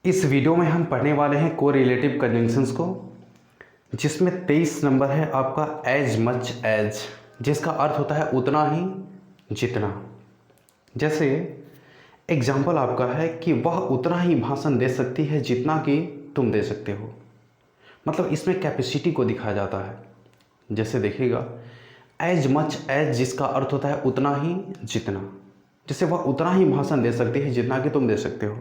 इस वीडियो में हम पढ़ने वाले हैं कोरिलेटिव कंजंक्शंस को, जिसमें 23 नंबर है आपका एज मच एज, जिसका अर्थ होता है उतना ही, जितना। जैसे एग्जाम्पल आपका है कि वह उतना ही भाषण दे सकती है जितना कि तुम दे सकते हो। मतलब इसमें कैपेसिटी को दिखाया जाता है। जैसे देखिएगा, एज मच एज जिसका अर्थ होता है उतना ही, जितना। जैसे वह उतना ही भाषण दे सकती है जितना कि तुम दे सकते हो,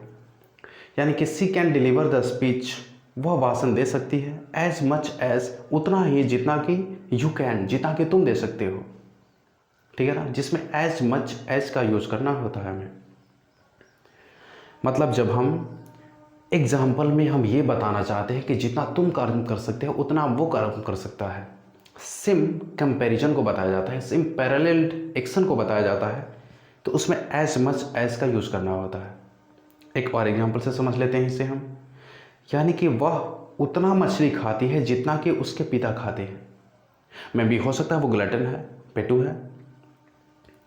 यानी कि सी कैन डिलीवर द स्पीच, वह भाषण दे सकती है एज मच एज उतना ही जितना कि यू कैन, जितना कि तुम दे सकते हो। ठीक है ना, जिसमें एज मच एज का यूज करना होता है हमें। मतलब जब हम एग्जाम्पल में हम ये बताना चाहते हैं कि जितना तुम कर्म कर सकते हो उतना वो कर्म कर सकता है, सिम कंपैरिजन को बताया जाता है, सिम पैरेलल एक्शन को बताया जाता है, तो उसमें एज मच एज का यूज करना होता है। एक और एग्जाम्पल से समझ लेते हैं इसे हम, यानी कि वह उतना मछली खाती है जितना कि उसके पिता खाते हैं। मैं भी हो सकता है वो ग्लटन है, पेटू है।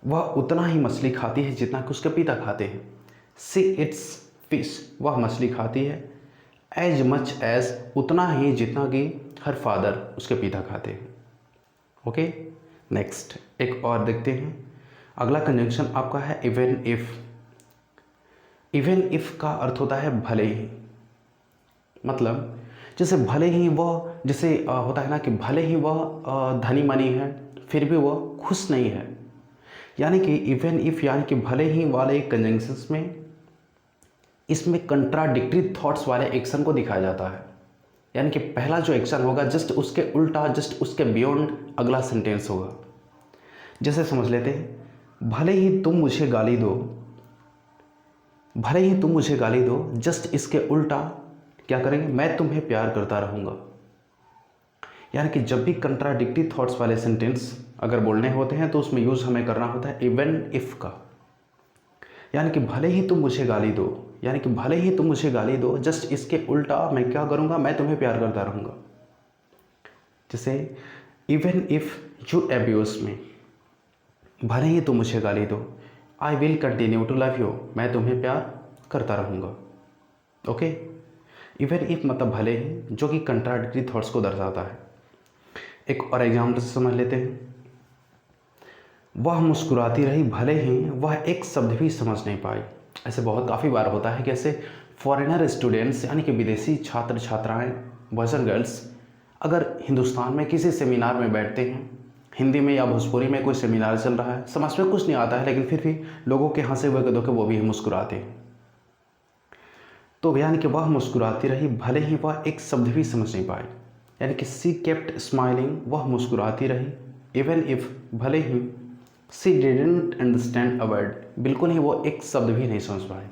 वह उतना ही मछली खाती है जितना कि उसके पिता खाते हैं। सी इट्स फिश, वह मछली खाती है एज मच एज उतना ही जितना कि हर फादर, उसके पिता खाते हैं। ओके, नेक्स्ट एक और देखते हैं। अगला कंजंक्शन आपका है इवन इफ। इवन इफ का अर्थ होता है भले ही। मतलब जैसे भले ही वह, जैसे होता है ना कि भले ही वह धनी मनी है फिर भी वह खुश नहीं है, यानी कि इवन इफ यानी कि भले ही वाले कंजंक्शंस में इसमें कंट्राडिक्टरी थॉट्स वाले एक्शन को दिखाया जाता है। यानी कि पहला जो एक्शन होगा जस्ट उसके उल्टा, जस्ट उसके बियॉन्ड अगला सेंटेंस होगा। जैसे समझ लेते हैं, भले ही तुम मुझे गाली दो, भले ही तुम मुझे गाली दो, जस्ट इसके उल्टा क्या करेंगे, मैं तुम्हें प्यार करता रहूँगा। यानी कि जब भी कंट्राडिक्टरी थॉट्स वाले सेंटेंस अगर बोलने होते हैं तो उसमें यूज़ हमें करना होता है इवन इफ़ का। यानी कि भले ही तुम मुझे गाली दो, यानी कि भले ही तुम मुझे गाली दो, जस्ट इसके उल्टा मैं क्या करूँगा, मैं तुम्हें प्यार करता रहूँगा। जैसे even if you abuse me, भले ही तुम मुझे गाली दो, I will continue to love you, मैं तुम्हें प्यार करता रहूँगा। ओके, इवन इफ मतलब भले ही, जो कि कंट्राडिक्टरी थॉट्स को दर्शाता है। एक और एग्जाम्पल से समझ लेते हैं। वह मुस्कुराती रही भले ही वह एक शब्द भी समझ नहीं पाई। ऐसे बहुत काफ़ी बार होता है कि ऐसे फॉरेनर स्टूडेंट्स यानी कि विदेशी छात्र छात्राएं, बॉयज़ एंड गर्ल्स, अगर हिंदुस्तान में किसी सेमिनार में बैठते हैं, हिंदी में या भोजपुरी में कोई सेमिनार चल रहा है, समझ में कुछ नहीं आता है, लेकिन फिर भी लोगों के हंसे हुए को वो भी मुस्कुराते हैं। तो यानी कि वह मुस्कुराती रही भले ही वह एक शब्द भी समझ नहीं पाई, यानी कि सी केप्ट स्माइलिंग, वह मुस्कुराती रही इवन इफ भले ही she didn't understand a word, बिल्कुल ही वो एक शब्द भी नहीं समझ पाए।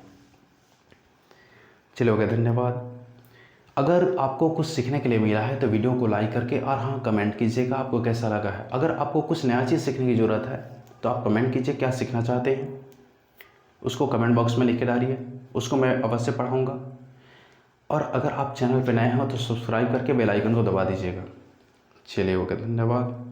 चलो ओके, धन्यवाद। अगर आपको कुछ सीखने के लिए मिला है तो वीडियो को लाइक करके और हाँ कमेंट कीजिएगा आपको कैसा लगा है। अगर आपको कुछ नया चीज़ सीखने की ज़रूरत है तो आप कमेंट कीजिए क्या सीखना चाहते हैं, उसको कमेंट बॉक्स में लिख के डालिए, उसको मैं अवश्य पढ़ाऊँगा। और अगर आप चैनल पर नए हो तो सब्सक्राइब करके बेल आइकन को दबा दीजिएगा। चलिए ओके, धन्यवाद।